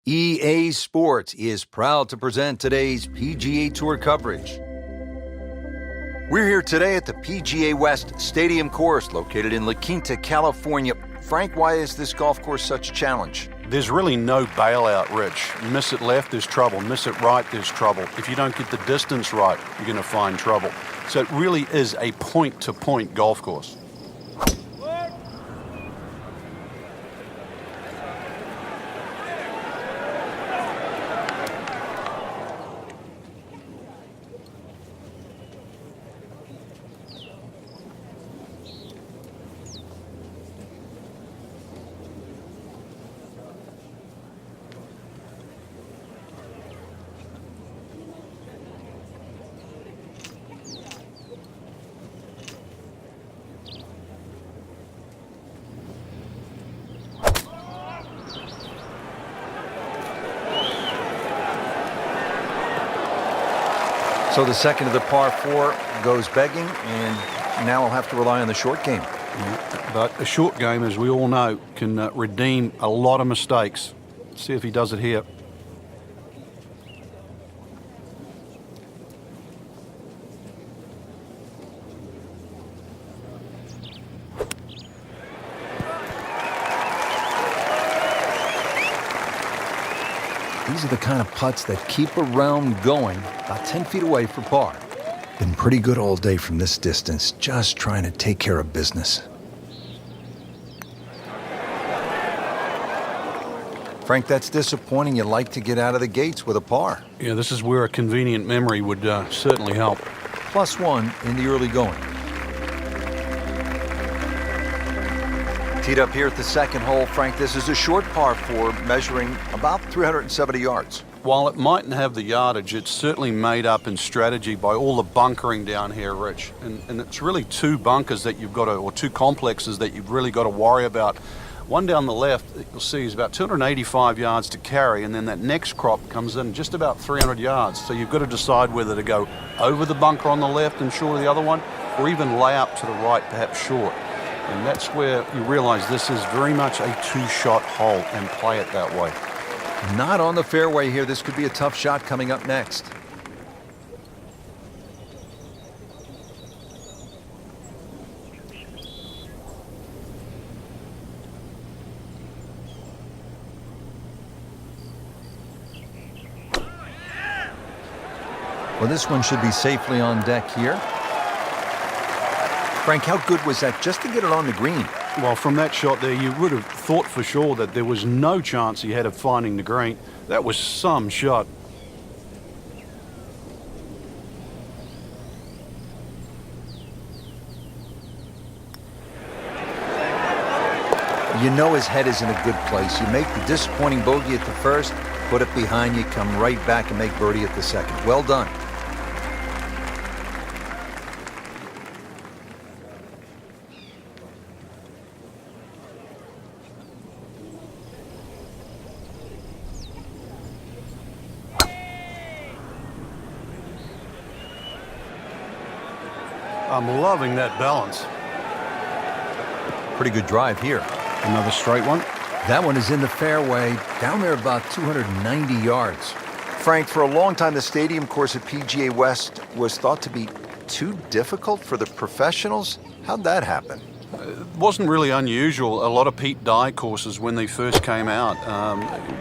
EA Sports is proud to present today's PGA Tour coverage. We're here today at the PGA West Stadium course located in La Quinta, California. Frank, why is this golf course such a challenge? There's really no bailout, Rich. You miss it left, there's trouble. Miss it right, there's trouble. If you don't get the distance right, you're going to find trouble. So it really is a point-to-point golf course. So the second of the par 4 goes begging, and now we'll have to rely on the short game. Yeah, but a short game, as we all know, can redeem a lot of mistakes. See if he does it here. These are the kind of putts that keep a round going about 10 feet away for par. Been pretty good all day from this distance, just trying to take care of business. Frank, that's disappointing. You'd like to get out of the gates with a par. Yeah, this is where a convenient memory would certainly help. +1 in the early going. Teed up here at the second hole, Frank, this is a short par 4 measuring about 370 yards. While it mightn't have the yardage, it's certainly made up in strategy by all the bunkering down here, Rich. And it's really two bunkers that you've got to, or two complexes that you've really got to worry about. One down the left, you'll see, is about 285 yards to carry, and then that next crop comes in just about 300 yards. So you've got to decide whether to go over the bunker on the left and short of the other one, or even lay up to the right, perhaps short. And that's where you realize this is very much a two-shot hole, and play it that way. Not on the fairway here. This could be a tough shot coming up next. Well, this one should be safely on deck here. Frank, how good was that just to get it on the green? Well, from that shot there, you would have thought for sure that there was no chance he had of finding the green. That was some shot. You know his head is in a good place. You make the disappointing bogey at the first, put it behind you, come right back and make birdie at the second. Well done. I'm loving that balance. Pretty good drive here. Another straight one. That one is in the fairway, down there about 290 yards. Frank, for a long time, the stadium course at PGA West was thought to be too difficult for the professionals. How'd that happen? It wasn't really unusual. A lot of Pete Dye courses, when they first came out,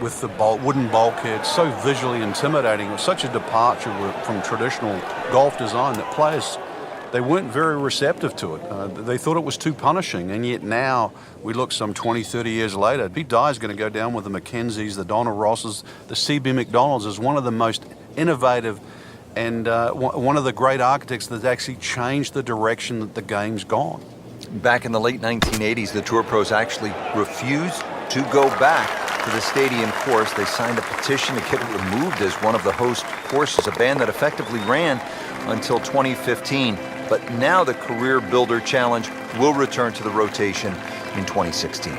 with the wooden bulkheads, so visually intimidating. It was such a departure from traditional golf design that players, they weren't very receptive to it. They thought it was too punishing, and yet now we look some 20, 30 years later, Pete Dye is going to go down with the Mackenzies, the Donna Rosses, the CB McDonalds as one of the most innovative and one of the great architects that's actually changed the direction that the game's gone. Back in the late 1980s, the Tour Pros actually refused to go back to the stadium course. They signed a petition to get it removed as one of the host courses, a ban that effectively ran until 2015. But now the Career Builder Challenge will return to the rotation in 2016.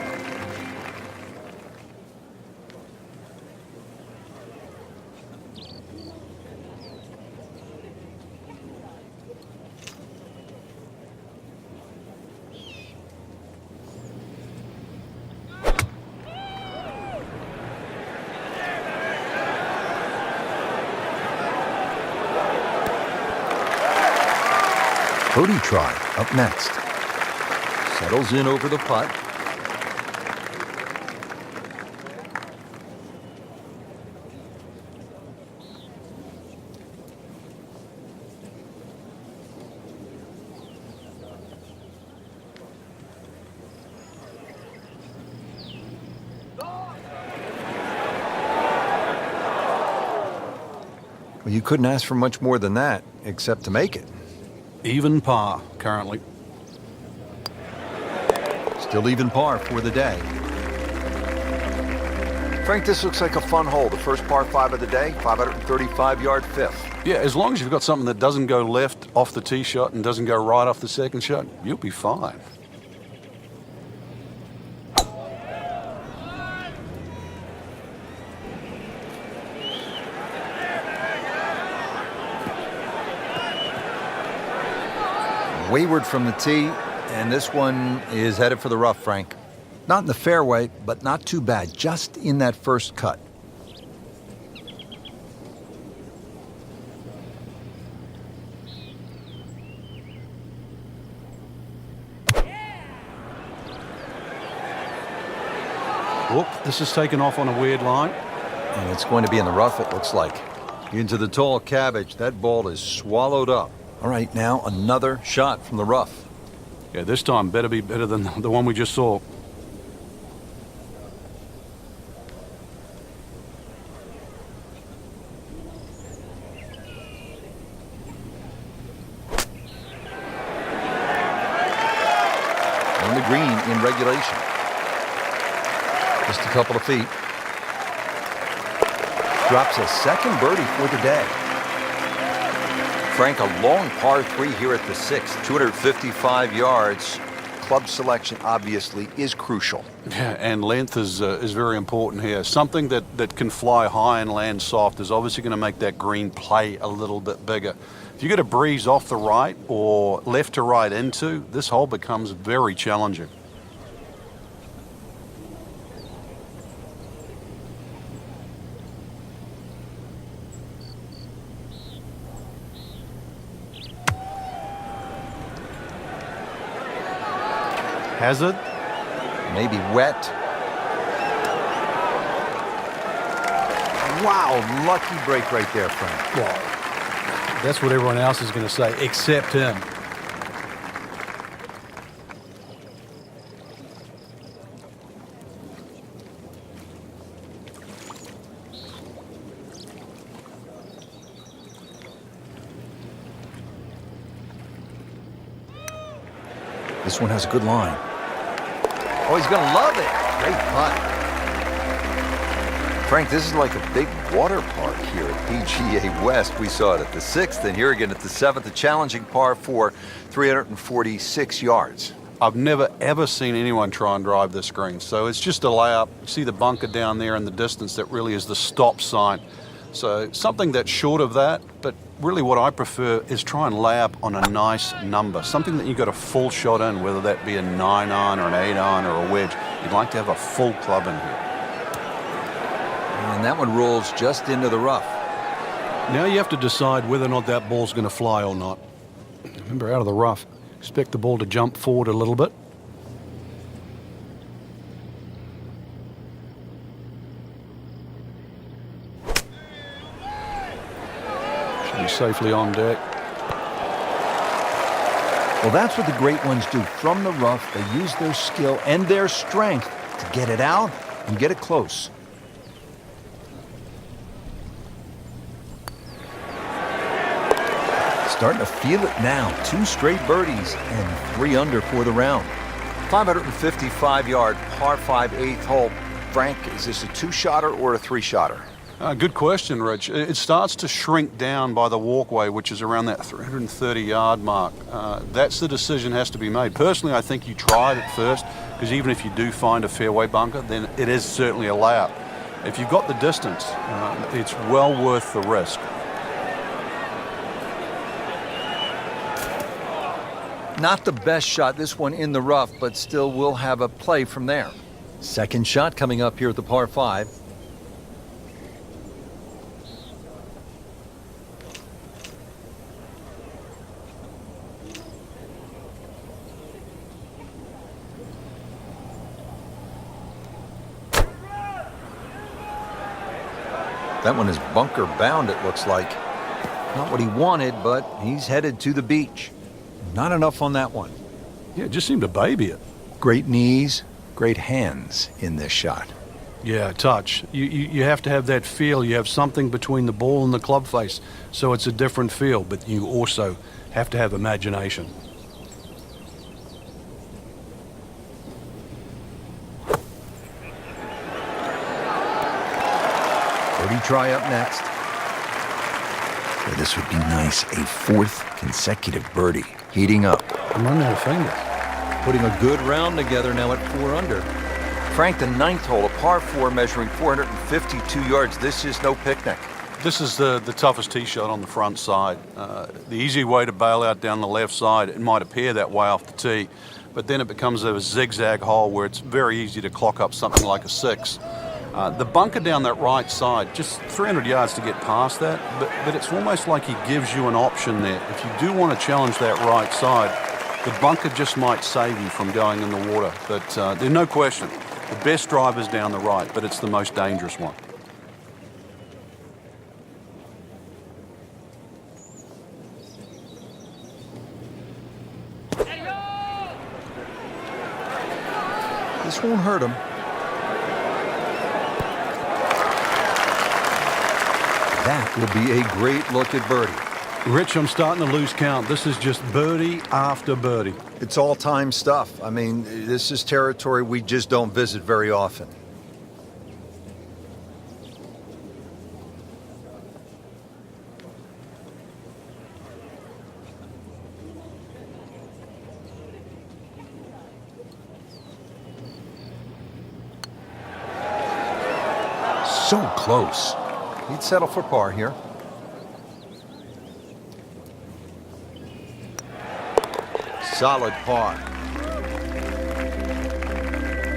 Birdie try up next. Settles in over the putt. Well, you couldn't ask for much more than that, except to make it. Even par currently. Still even par for the day. Frank, this looks like a fun hole. The first par 5 of the day, 535-yard fifth. Yeah, as long as you've got something that doesn't go left off the tee shot and doesn't go right off the second shot, you'll be fine. Wayward from the tee, and this one is headed for the rough, Frank. Not in the fairway, but not too bad, just in that first cut. Whoop, this is taken off on a weird line. And it's going to be in the rough, it looks like. Into the tall cabbage. That ball is swallowed up. All right, now another shot from the rough. Yeah, this time better be better than the one we just saw. On the green in regulation. Just a couple of feet. Drops a second birdie for the day. Frank, a long par 3 here at the 6th, 255 yards. Club selection obviously is crucial. Yeah, and length is very important here. Something that can fly high and land soft is obviously going to make that green play a little bit bigger. If you get a breeze off the right or left to right into, this hole becomes very challenging. Hazard. Maybe wet. Wow, lucky break right there, Frank. Well, that's what everyone else is going to say, except him. This one has a good line. Oh, he's going to love it. Great putt. Frank, this is like a big water park here at PGA West. We saw it at the 6th, and here again at the 7th, a challenging par 4, 346 yards. I've never, ever seen anyone try and drive this green. So it's just a layup. You see the bunker down there in the distance. That really is the stop sign. So something that's short of that, but really what I prefer is try and lay up on a nice number. Something that you got a full shot in, whether that be a 9-iron or an 8-iron or a wedge. You'd like to have a full club in here. And that one rolls just into the rough. Now you have to decide whether or not that ball's going to fly or not. Remember, out of the rough, expect the ball to jump forward a little bit. Should be safely on deck. Well, that's what the great ones do. From the rough, they use their skill and their strength to get it out and get it close. Starting to feel it now. 2 straight birdies and 3 under for the round. 555-yard par 5 8th hole. Frank, is this a 2-shotter or a 3-shotter? Good question, Rich. It starts to shrink down by the walkway, which is around that 330-yard mark. That's the decision has to be made. Personally, I think you try it at first, because even if you do find a fairway bunker, then it is certainly a layup. If you've got the distance, it's well worth the risk. Not the best shot, this one in the rough, but still will have a play from there. Second shot coming up here at the par 5. That one is bunker bound, it looks like. Not what he wanted, but he's headed to the beach. Not enough on that one. Yeah, it just seemed to baby it. Great knees, great hands in this shot. Yeah, touch. You have to have that feel. You have something between the ball and the club face, so it's a different feel, but you also have to have imagination. Birdie try up next. Boy, this would be nice. A fourth consecutive birdie. Heating up. I'm running out of fingers. Putting a good round together now at 4 under. Frank, the ninth hole, a par 4 measuring 452 yards. This is no picnic. This is the toughest tee shot on the front side. The easy way to bail out down the left side, it might appear that way off the tee, but then it becomes a zigzag hole where it's very easy to clock up something like a 6. The bunker down that right side, just 300 yards to get past that, but it's almost like he gives you an option there. If you do want to challenge that right side, the bunker just might save you from going in the water. But there's no question, the best drive is down the right, but it's the most dangerous one. This won't hurt him. That will be a great look at birdie. Rich, I'm starting to lose count. This is just birdie after birdie. It's all-time stuff. I mean, this is territory we just don't visit very often. So close. He'd settle for par here. Solid par.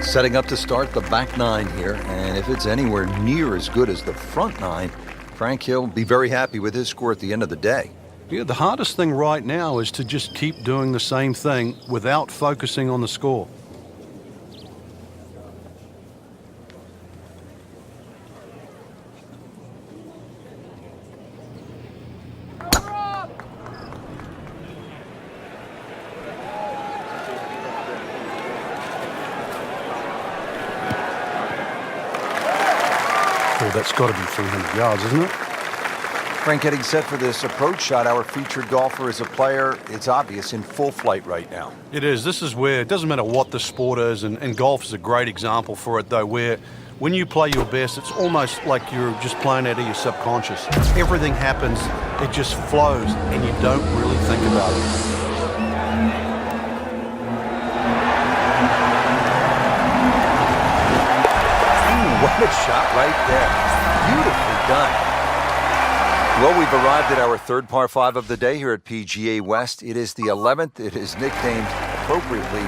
Setting up to start the back 9 here, and if it's anywhere near as good as the front 9, Frank Hill will be very happy with his score at the end of the day. Yeah, the hardest thing right now is to just keep doing the same thing without focusing on the score. That's got to be 300 yards, isn't it? Frank, getting set for this approach shot. Our featured golfer is a player, it's obvious, in full flight right now. It is. This is where it doesn't matter what the sport is, and golf is a great example for it, though, where when you play your best, it's almost like you're just playing out of your subconscious. Everything happens, it just flows, and you don't really think about it. What a shot right there. Beautifully done. Well, we've arrived at our third par 5 of the day here at PGA West. It is the 11th. It is nicknamed appropriately